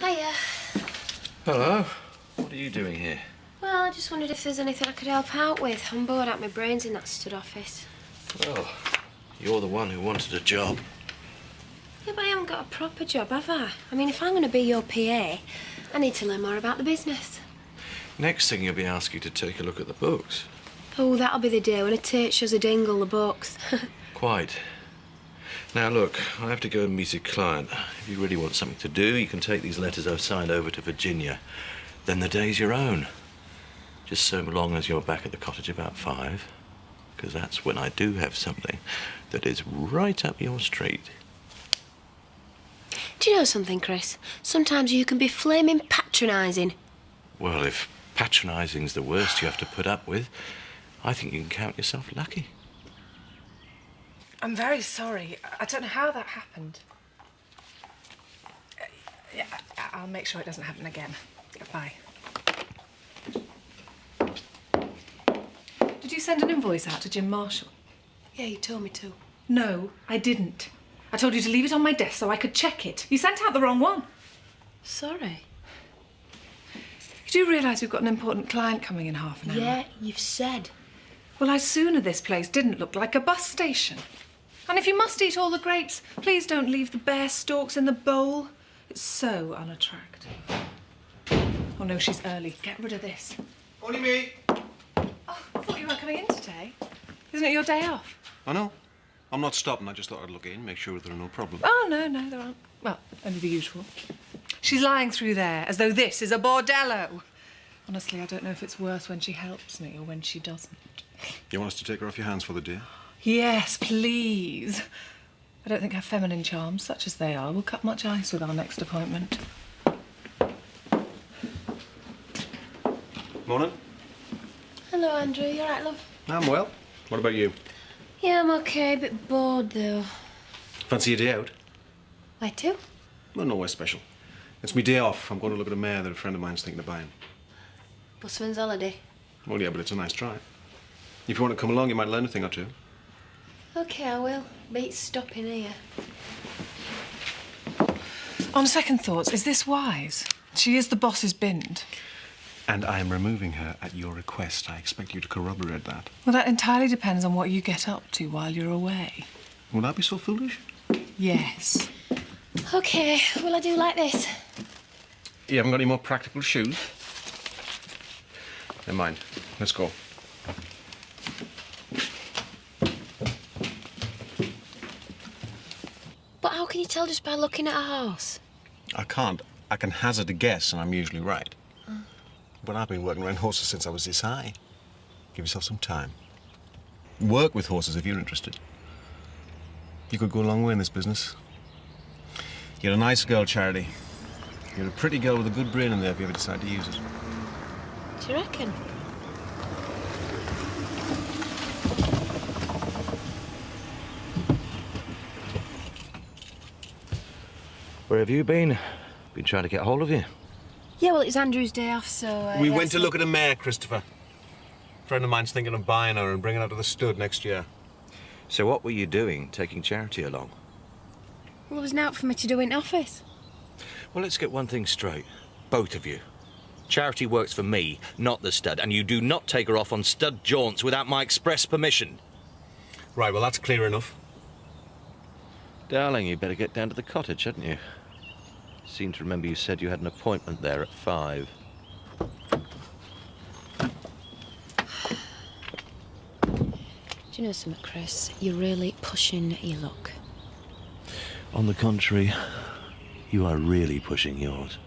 Hiya. Hello. What are you doing here? Well, I just wondered if there's anything I could help out with. I'm bored out my brains in that stud office. Well, you're the one who wanted a job. Yeah, but I haven't got a proper job, have I? I mean, if I'm going to be your PA, I need to learn more about the business. Next thing you'll be asked you to take a look at the books. Oh, that'll be the day when a Tate shows a Dingle the books. Quite. Now, look, I have to go and meet a client. If you really want something to do, you can take these letters I've signed over to Virginia. Then the day's your own. Just so long as you're back at the cottage about 5, because that's when I do have something that is right up your street. Do you know something, Chris? Sometimes you can be flaming patronising. Well, if patronising's the worst you have to put up with, I think you can count yourself lucky. I'm very sorry. I don't know how that happened. Yeah, I'll make sure it doesn't happen again. Bye. Did you send an invoice out to Jim Marshall? Yeah, you told me to. No, I didn't. I told you to leave it on my desk so I could check it. You sent out the wrong one. Sorry. You do realise we've got an important client coming in half an hour? Yeah, you've said. Well, I'd sooner this place didn't look like a bus station. And if you must eat all the grapes, please don't leave the bare stalks in the bowl. It's so unattractive. Oh, no, she's early. Get rid of this. Only me. Oh, I thought you weren't coming in today. Isn't it your day off? I know. I'm not stopping. I just thought I'd look in, make sure there are no problems. Oh, no, there aren't. Well, only the usual. She's lying through there as though this is a bordello. Honestly, I don't know if it's worse when she helps me or when she doesn't. You want us to take her off your hands for the day? Yes, please. I don't think her feminine charms, such as they are, will cut much ice with our next appointment. Morning. Hello, Andrew. You all right, love? I'm well. What about you? Yeah, I'm okay. A bit bored, though. Fancy a day out? Where to? Well, nowhere special. It's my day off. I'm going to look at a mare that a friend of mine's thinking of buying. Busman's holiday. Well, yeah, but it's a nice try. If you want to come along, you might learn a thing or two. OK, I will. Beat stopping here. On second thoughts, is this wise? She is the boss's bind. And I am removing her at your request. I expect you to corroborate that. Well, that entirely depends on what you get up to while you're away. Will that be so foolish? Yes. OK, will I do like this? You haven't got any more practical shoes? Never mind. Let's go. But how can you tell just by looking at a horse? I can't. I can hazard a guess, and I'm usually right. But I've been working around horses since I was this high. Give yourself some time. Work with horses if you're interested. You could go a long way in this business. You're a nice girl, Charity. You're a pretty girl with a good brain in there if you ever decide to use it. Do you reckon? Where have you been? Been trying to get hold of you. Yeah, well, it's Andrew's day off, so... We went to look at a mare, Christopher. A friend of mine's thinking of buying her and bringing her to the stud next year. So what were you doing, taking Charity along? Well, there was nout for me to do in office. Well, let's get one thing straight. Both of you. Charity works for me, not the stud, and you do not take her off on stud jaunts without my express permission. Right, well, that's clear enough. Darling, you'd better get down to the cottage, hadn't you? Seem to remember you said you had an appointment there at 5. Do you know something, Chris? You're really pushing your luck. On the contrary, you are really pushing yours.